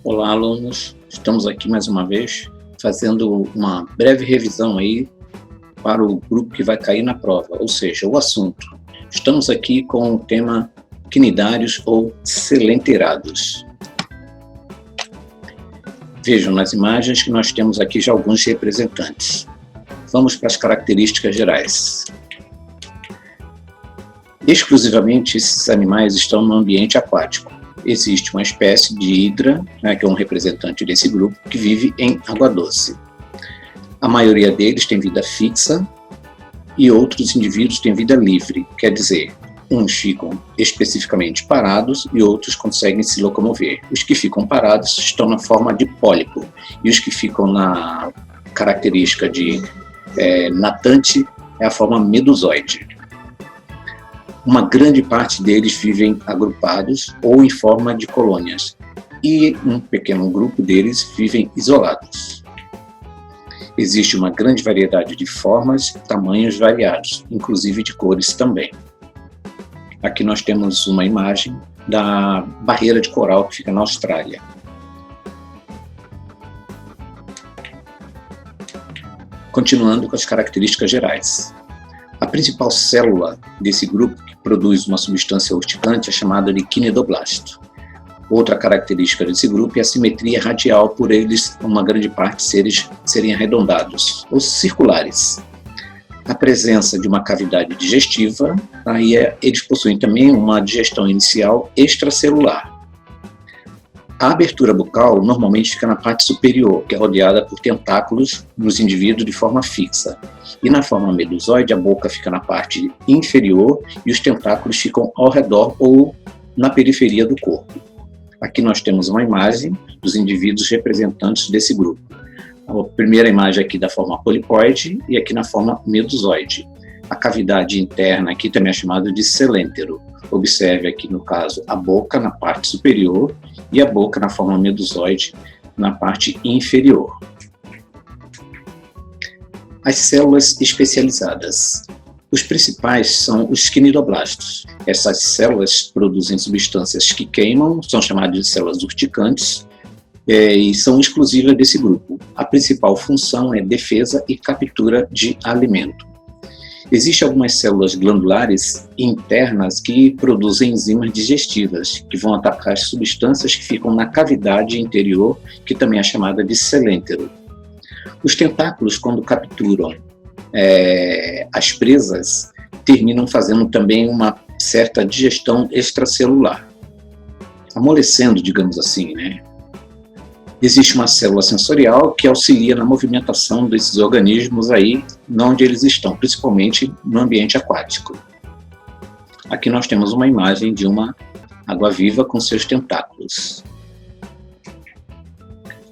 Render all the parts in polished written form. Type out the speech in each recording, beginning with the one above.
Olá, alunos. Estamos aqui mais uma vez fazendo uma breve revisão aí para o grupo que vai cair na prova, ou seja, o assunto. Estamos aqui com o tema quinidários ou selenterados. Vejam nas imagens que nós temos aqui já alguns representantes. Vamos para as características gerais. Exclusivamente esses animais estão no ambiente aquático. Existe uma espécie de hidra, que é um representante desse grupo, que vive em água doce. A maioria deles tem vida fixa e outros indivíduos têm vida livre, quer dizer, uns ficam especificamente parados e outros conseguem se locomover. Os que ficam parados estão na forma de pólipo e os que ficam na característica de natante é a forma medusoide. Uma grande parte deles vivem agrupados ou em forma de colônias, e um pequeno grupo deles vivem isolados. Existe uma grande variedade de formas e tamanhos variados, inclusive de cores também. Aqui nós temos uma imagem da barreira de coral que fica na Austrália. Continuando com as características gerais. A principal célula desse grupo que produz uma substância urticante é chamada de quinidoblasto. Outra característica desse grupo é a simetria radial, por eles, uma grande parte serem arredondados ou circulares. A presença de uma cavidade digestiva, eles possuem também uma digestão inicial extracelular. A abertura bucal normalmente fica na parte superior, que é rodeada por tentáculos nos indivíduos de forma fixa. E na forma medusoide, a boca fica na parte inferior e os tentáculos ficam ao redor ou na periferia do corpo. Aqui nós temos uma imagem dos indivíduos representantes desse grupo. A primeira imagem aqui da forma polipoide e aqui na forma medusoide. A cavidade interna aqui também é chamada de seléntero. Observe aqui no caso a boca na parte superior e a boca na forma medusoide na parte inferior. As células especializadas. Os principais são os quinidoblastos. Essas células produzem substâncias que queimam, são chamadas de células urticantes e são exclusivas desse grupo. A principal função é defesa e captura de alimento. Existem algumas células glandulares internas que produzem enzimas digestivas, que vão atacar as substâncias que ficam na cavidade interior, que também é chamada de seléntero. Os tentáculos, quando capturam as presas, terminam fazendo também uma certa digestão extracelular, amolecendo, digamos assim, Existe uma célula sensorial que auxilia na movimentação desses organismos aí, onde eles estão, principalmente no ambiente aquático. Aqui nós temos uma imagem de uma água-viva com seus tentáculos.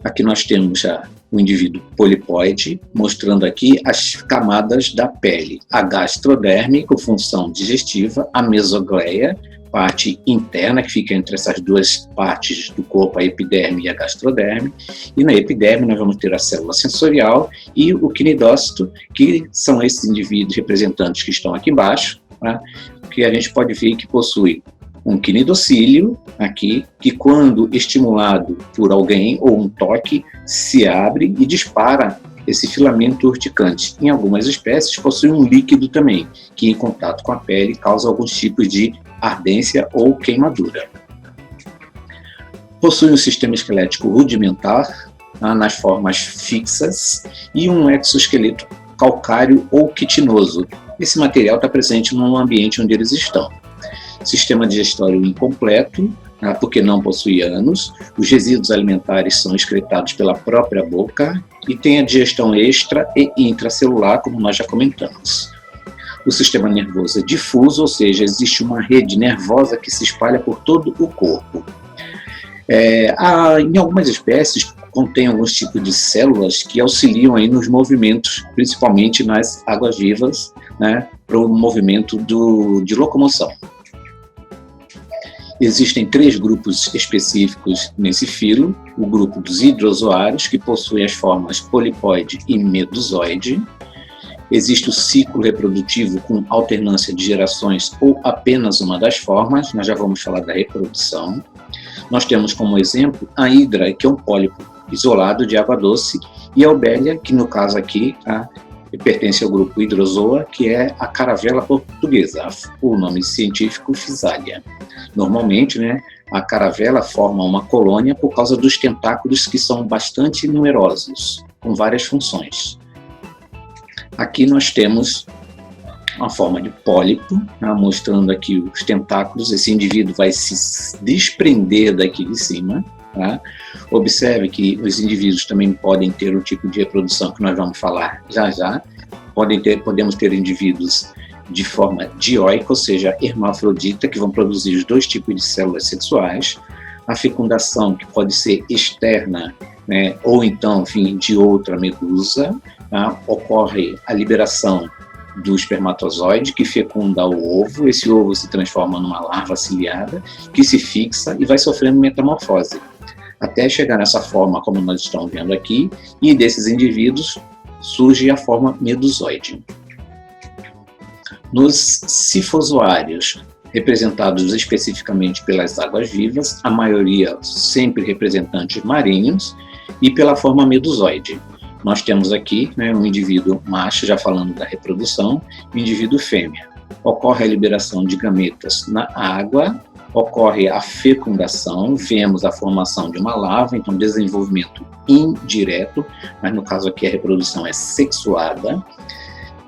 Aqui nós temos já o indivíduo polipoide, mostrando aqui as camadas da pele. A gastroderme, com função digestiva, a mesogleia, parte interna, que fica entre essas duas partes do corpo, a epiderme e a gastroderme. E na epiderme nós vamos ter a célula sensorial e o quinidócito, que são esses indivíduos representantes que estão aqui embaixo, que a gente pode ver que possui um quinidocílio aqui, que quando estimulado por alguém ou um toque, se abre e dispara esse filamento urticante. Em algumas espécies possui um líquido também, que em contato com a pele causa alguns tipos de ardência ou queimadura. Possui um sistema esquelético rudimentar, nas formas fixas, e um exoesqueleto calcário ou quitinoso. Esse material está presente no ambiente onde eles estão. Sistema digestório incompleto, porque não possui ânus. Os resíduos alimentares são excretados pela própria boca e tem a digestão extra e intracelular, como nós já comentamos. O sistema nervoso é difuso, ou seja, existe uma rede nervosa que se espalha por todo o corpo. Em algumas espécies, contém alguns tipos de células que auxiliam aí nos movimentos, principalmente nas águas-vivas, para o movimento de locomoção. Existem 3 grupos específicos nesse filo: o grupo dos hidrozoários, que possui as formas polipoide e medusoide. Existe o ciclo reprodutivo com alternância de gerações ou apenas uma das formas, nós já vamos falar da reprodução. Nós temos como exemplo a hidra, que é um pólipo isolado de água doce, e a Eubélia, que no caso aqui pertence ao grupo Hydrozoa, que é a caravela portuguesa, o nome científico Physalia. Normalmente, a caravela forma uma colônia por causa dos tentáculos, que são bastante numerosos, com várias funções. Aqui nós temos uma forma de pólipo, mostrando aqui os tentáculos. Esse indivíduo vai se desprender daqui de cima. Observe que os indivíduos também podem ter um tipo de reprodução que nós vamos falar já já. Podemos ter indivíduos de forma dioica, ou seja, hermafrodita, que vão produzir os dois tipos de células sexuais. A fecundação, que pode ser externa, ou então, enfim, de outra medusa. Ocorre a liberação do espermatozoide, que fecunda o ovo. Esse ovo se transforma numa larva ciliada, que se fixa e vai sofrendo metamorfose, até chegar nessa forma como nós estamos vendo aqui, e desses indivíduos surge a forma medusoide. Nos cifozoários, representados especificamente pelas águas-vivas, a maioria sempre representantes marinhos, e pela forma medusoide. Nós temos aqui um indivíduo macho, já falando da reprodução, e um indivíduo fêmea. Ocorre a liberação de gametas na água, ocorre a fecundação, vemos a formação de uma larva, então desenvolvimento indireto, mas no caso aqui a reprodução é sexuada.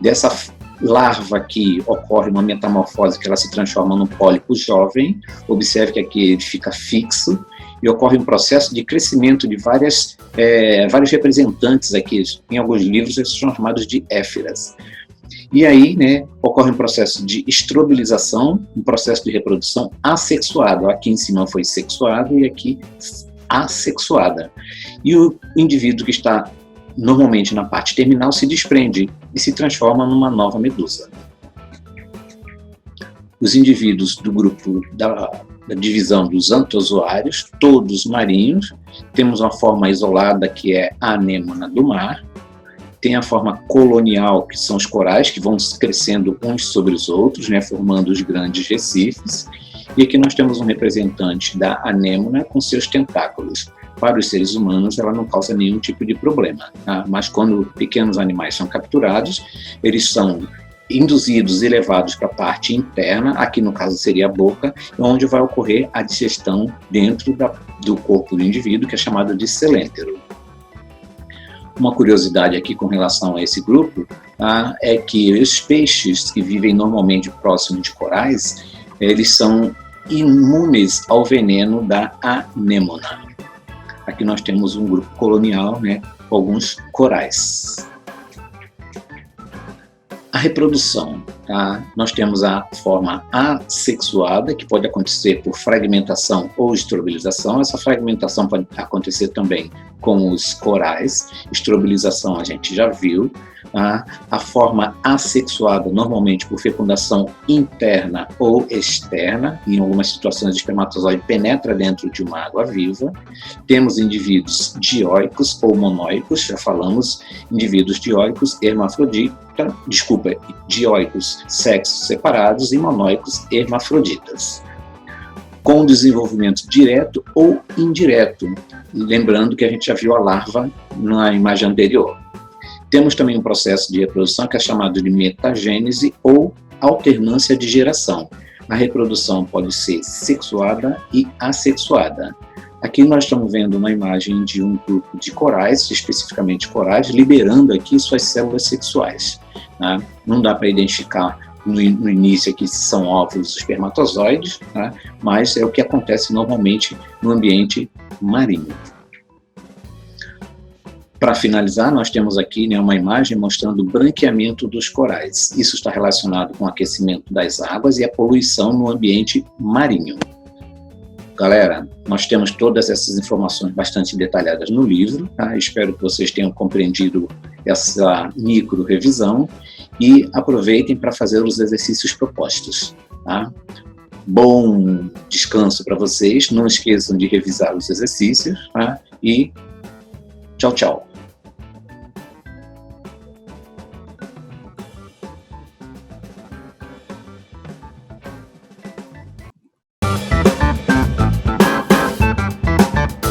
Dessa larva aqui ocorre uma metamorfose, que ela se transforma num pólipo jovem. Observe que aqui ele fica fixo, e ocorre um processo de crescimento de vários representantes aqui. Em alguns livros eles são chamados de éfiras. E aí, ocorre um processo de estrobilização, um processo de reprodução assexuado. Aqui em cima foi sexuado e aqui assexuada. E o indivíduo que está normalmente na parte terminal se desprende e se transforma numa nova medusa. Os indivíduos do grupo da divisão dos antozoários, todos marinhos. Temos uma forma isolada, que é a anêmona do mar. Tem a forma colonial, que são os corais, que vão crescendo uns sobre os outros, formando os grandes recifes. E aqui nós temos um representante da anêmona com seus tentáculos. Para os seres humanos, ela não causa nenhum tipo de problema. Mas quando pequenos animais são capturados, eles são induzidos e levados para a parte interna, aqui no caso seria a boca, onde vai ocorrer a digestão dentro do corpo do indivíduo, que é chamado de celéntero. Uma curiosidade aqui com relação a esse grupo é que os peixes que vivem normalmente próximo de corais, eles são imunes ao veneno da anêmona. Aqui nós temos um grupo colonial, com alguns corais. A reprodução, nós temos a forma assexuada, que pode acontecer por fragmentação ou estrobilização. Essa fragmentação pode acontecer também com os corais. Estrobilização a gente já viu. A forma assexuada, normalmente por fecundação interna ou externa. Em algumas situações, o espermatozoide penetra dentro de uma água viva. Temos indivíduos dioicos ou monóicos, já falamos, indivíduos dioicos, dioicos, sexos separados, e monóicos, hermafroditas, com desenvolvimento direto ou indireto. Lembrando que a gente já viu a larva na imagem anterior. Temos também um processo de reprodução que é chamado de metagênese ou alternância de geração. A reprodução pode ser sexuada e assexuada. Aqui nós estamos vendo uma imagem de um grupo de corais, especificamente corais, liberando aqui suas células sexuais. Não dá para identificar no início aqui se são óvulos ou espermatozoides, mas é o que acontece normalmente no ambiente marinho. Para finalizar, nós temos aqui uma imagem mostrando o branqueamento dos corais. Isso está relacionado com o aquecimento das águas e a poluição no ambiente marinho. Galera, nós temos todas essas informações bastante detalhadas no livro. Espero que vocês tenham compreendido essa micro-revisão e aproveitem para fazer os exercícios propostos. Bom descanso para vocês. Não esqueçam de revisar os exercícios. E tchau, tchau.